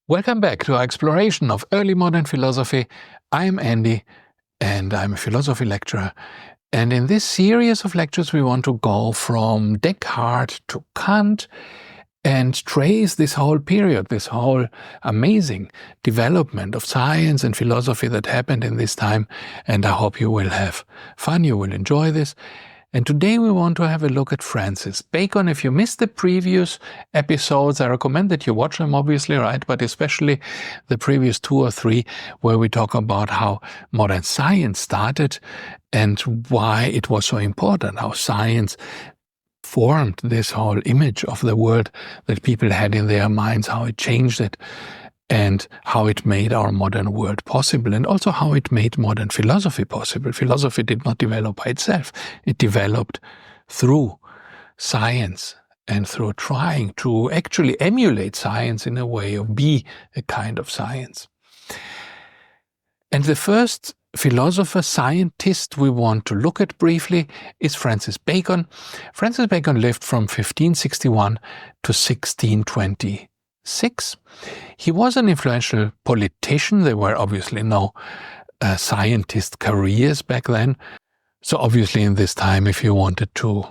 Welcome back to our exploration of early modern philosophy. I'm Andy, and I'm a philosophy lecturer. And in this series of lectures, we want to go from Descartes to Kant and trace this whole period, this whole amazing development of science and philosophy that happened in this time. And I hope you will have fun, you will enjoy this. And today we want to have a look at Francis Bacon. If you missed the previous episodes, I recommend that you watch them, obviously, right? But especially the previous 2 or 3, where we talk about how modern science started and why it was so important, how science formed this whole image of the world that people had in their minds, how it changed it, and how it made our modern world possible, and also how it made modern philosophy possible. Philosophy did not develop by itself. It developed through science and through trying to actually emulate science in a way, or be a kind of science. And the first philosopher, scientist we want to look at briefly is Francis Bacon. Francis Bacon lived from 1561 to 1620. He was an influential politician. There were obviously no scientist careers back then. So obviously in this time, if you wanted to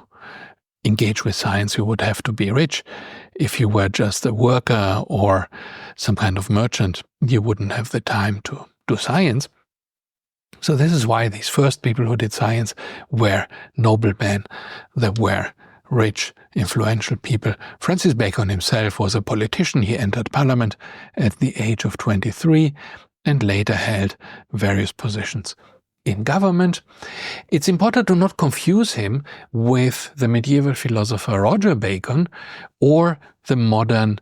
engage with science, you would have to be rich. If you were just a worker or some kind of merchant, you wouldn't have the time to do science. So this is why these first people who did science were noblemen. They were rich, influential people. Francis Bacon himself was a politician. He entered parliament at the age of 23 and later held various positions in government. It's important to not confuse him with the medieval philosopher Roger Bacon or the modern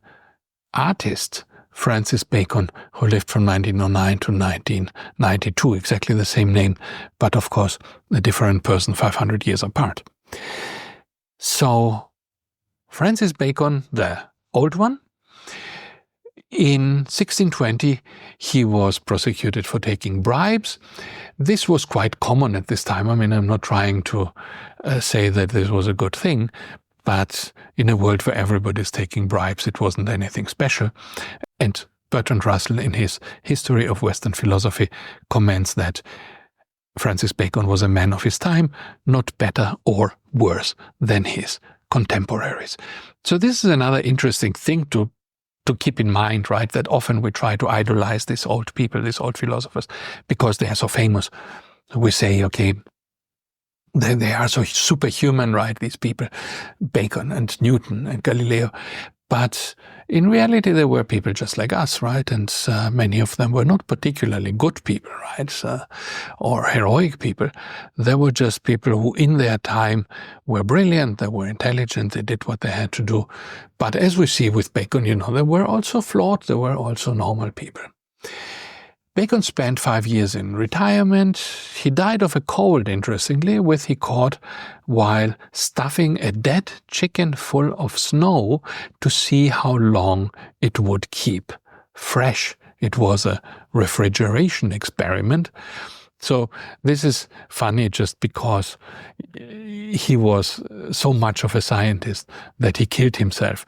artist Francis Bacon, who lived from 1909 to 1992, exactly the same name, but of course a different person 500 years apart. So, Francis Bacon, the old one, in 1620 he was prosecuted for taking bribes. This was quite common at this time. I mean, I'm not trying to say that this was a good thing, but in a world where everybody's taking bribes, it wasn't anything special. And Bertrand Russell, in his History of Western Philosophy, comments that Francis Bacon was a man of his time, not better or worse than his contemporaries. So this is another interesting thing to keep in mind, right? That often we try to idolize these old people, these old philosophers, because they are so famous. We say, okay, they are so superhuman, right? These people, Bacon and Newton and Galileo. But in reality, they were people just like us, right? And many of them were not particularly good people, right? Or heroic people. They were just people who in their time were brilliant, they were intelligent, they did what they had to do. But as we see with Bacon, they were also flawed, they were also normal people. Bacon spent 5 years in retirement. He died of a cold, interestingly, which he caught while stuffing a dead chicken full of snow to see how long it would keep fresh. It was a refrigeration experiment. So this is funny just because he was so much of a scientist that he killed himself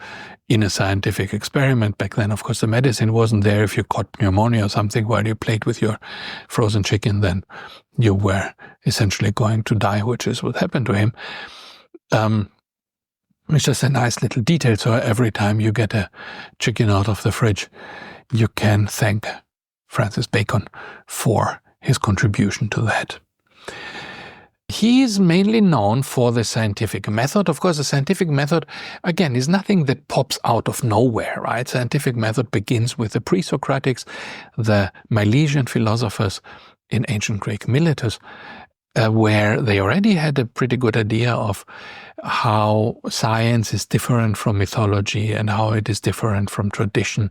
in a scientific experiment. Back then, of course, the medicine wasn't there. If you caught pneumonia or something while you played with your frozen chicken, then you were essentially going to die, which is what happened to him. It's just a nice little detail. So every time you get a chicken out of the fridge, you can thank Francis Bacon for his contribution to that. He is mainly known for the scientific method. Of course, the scientific method, again, is nothing that pops out of nowhere, right? Scientific method begins with the pre-Socratics, the Milesian philosophers in ancient Greek Miletus, where they already had a pretty good idea of how science is different from mythology and how it is different from tradition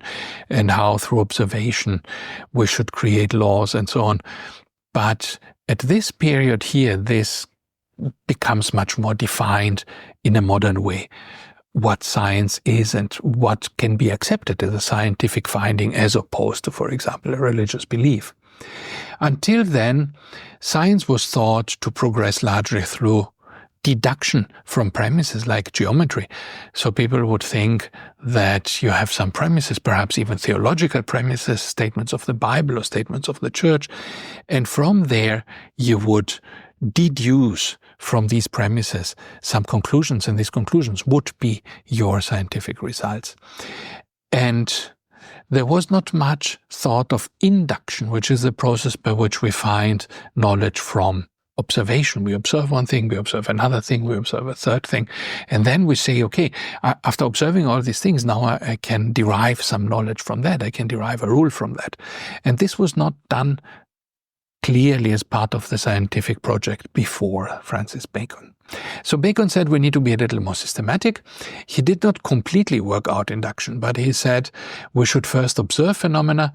and how through observation we should create laws and so on. But at this period here, this becomes much more defined in a modern way, what science is and what can be accepted as a scientific finding as opposed to, for example, a religious belief. Until then, science was thought to progress largely through deduction from premises like geometry. So people would think that you have some premises, perhaps even theological premises, statements of the Bible or statements of the church, and from there you would deduce from these premises some conclusions, and these conclusions would be your scientific results. And there was not much thought of induction, which is the process by which we find knowledge from observation. We observe one thing, we observe another thing, we observe a third thing, and then we say, okay, after observing all these things, now I can derive some knowledge from that, I can derive a rule from that. And this was not done clearly as part of the scientific project before Francis Bacon. So Bacon said we need to be a little more systematic. He did not completely work out induction, but he said we should first observe phenomena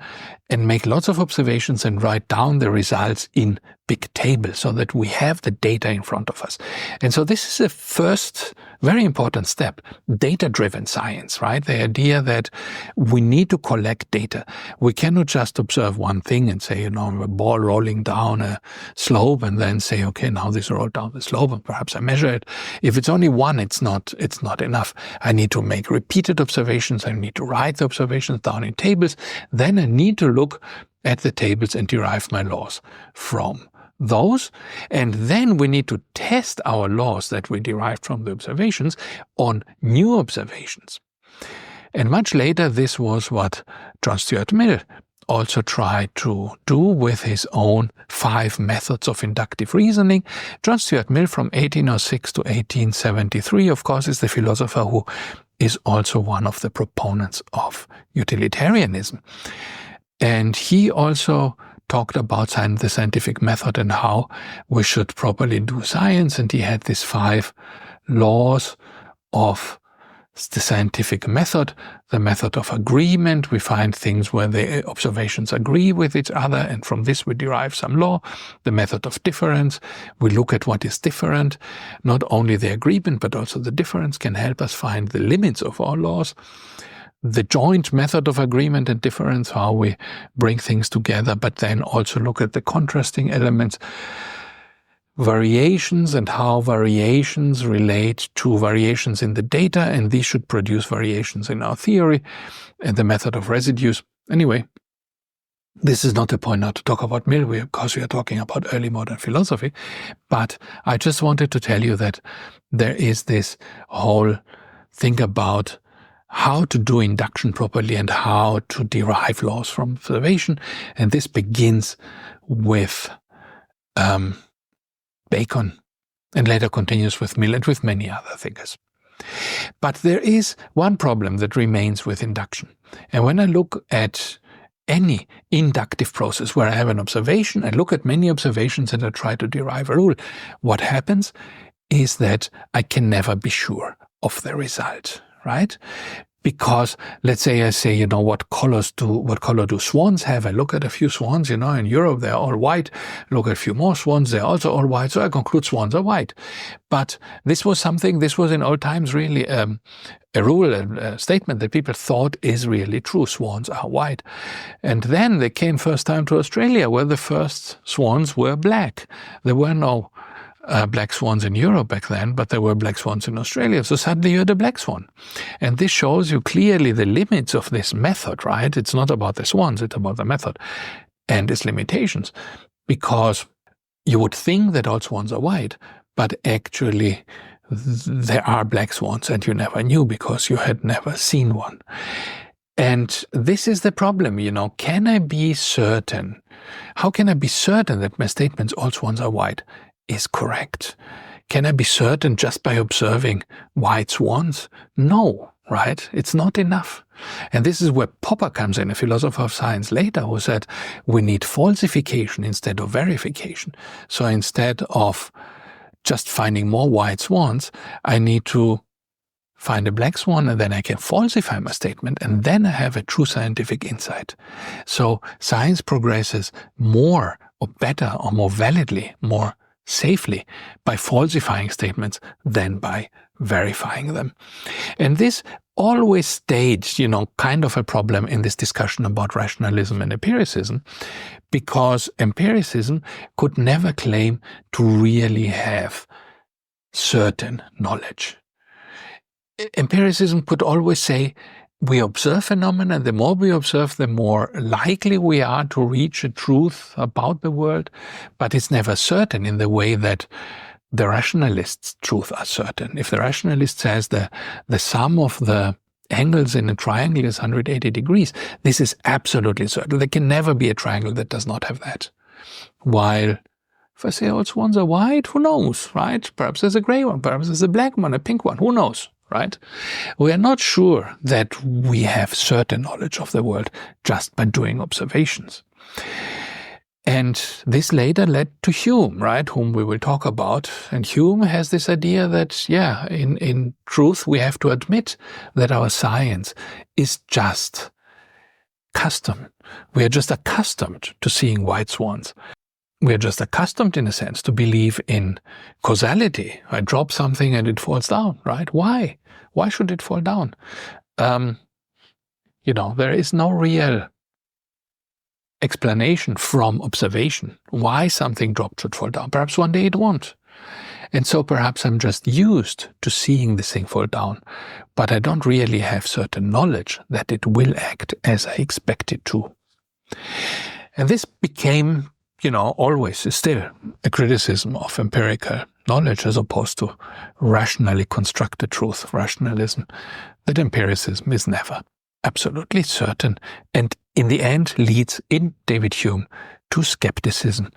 and make lots of observations and write down the results in big tables so that we have the data in front of us. And so this is a first very important step, data-driven science, right? The idea that we need to collect data. We cannot just observe one thing and say, a ball rolling down a slope and then say, okay, now this rolled down the slope and perhaps I measure it. If it's only one, it's not enough. I need to make repeated observations. I need to write the observations down in tables. Then I need to look at the tables and derive my laws from those. And then we need to test our laws that we derived from the observations on new observations. And much later, this was what John Stuart Mill also tried to do with his own 5 methods of inductive reasoning. John Stuart Mill from 1806 to 1873, of course, is the philosopher who is also one of the proponents of utilitarianism. And he also talked about the scientific method and how we should properly do science. And he had these 5 laws of the scientific method. The method of agreement, we find things where the observations agree with each other, and from this we derive some law. The method of difference, we look at what is different. Not only the agreement, but also the difference can help us find the limits of our laws. The joint method of agreement and difference, how we bring things together, but then also look at the contrasting elements. Variations and how variations relate to variations in the data, and these should produce variations in our theory, and the method of residues. Anyway, this is not the point now to talk about Mill, because we are talking about early modern philosophy, but I just wanted to tell you that there is this whole thing about how to do induction properly and how to derive laws from observation, and this begins with Bacon, and later continues with Mill and with many other thinkers. But there is one problem that remains with induction. And when I look at any inductive process where I have an observation, I look at many observations and I try to derive a rule, what happens is that I can never be sure of the result, right? Because let's say I say, what color do swans have? I look at a few swans, in Europe they're all white. Look at a few more swans, they're also all white. So I conclude swans are white. But this was in old times really a rule, a statement that people thought is really true. Swans are white. And then they came first time to Australia, where the first swans were black. There were no black swans in Europe back then, but there were black swans in Australia. So suddenly you had a black swan. And this shows you clearly the limits of this method, right? It's not about the swans, it's about the method and its limitations. Because you would think that all swans are white, but actually there are black swans and you never knew because you had never seen one. And this is the problem, can I be certain? How can I be certain that my statements, all swans are white, is correct? Can I be certain just by observing white swans? No, right? It's not enough. And this is where Popper comes in, a philosopher of science later, who said we need falsification instead of verification. So instead of just finding more white swans, I need to find a black swan, and then I can falsify my statement, and then I have a true scientific insight. So science progresses more or better or more validly, more safely by falsifying statements than by verifying them. And this always stayed, kind of a problem in this discussion about rationalism and empiricism, because empiricism could never claim to really have certain knowledge. Empiricism could always say, we observe phenomena, and the more we observe, the more likely we are to reach a truth about the world, but it's never certain in the way that the rationalist's truth are certain. If the rationalist says the sum of the angles in a triangle is 180 degrees, this is absolutely certain. There can never be a triangle that does not have that. While if I say, oh, it's ones are white, who knows, right? Perhaps there's a gray one, perhaps there's a black one, a pink one, who knows? Right? We are not sure that we have certain knowledge of the world just by doing observations. And this later led to Hume, right, whom we will talk about. And Hume has this idea that, yeah, in truth, we have to admit that our science is just custom. We are just accustomed to seeing white swans. We are just accustomed, in a sense, to believe in causality. I drop something and it falls down, right? Why? Why should it fall down? There is no real explanation from observation why something dropped should fall down. Perhaps one day it won't. And so perhaps I'm just used to seeing this thing fall down, but I don't really have certain knowledge that it will act as I expect it to. And this became always still a criticism of empirical knowledge as opposed to rationally constructed truth, rationalism, that empiricism is never absolutely certain, and in the end leads in David Hume to skepticism,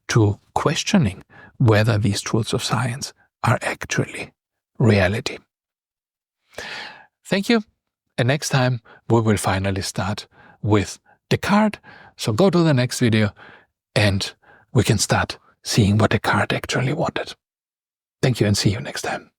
to questioning whether these truths of science are actually reality. Thank you, and next time we will finally start with Descartes, so go to the next video and we can start seeing what Descartes actually wanted. Thank you and see you next time.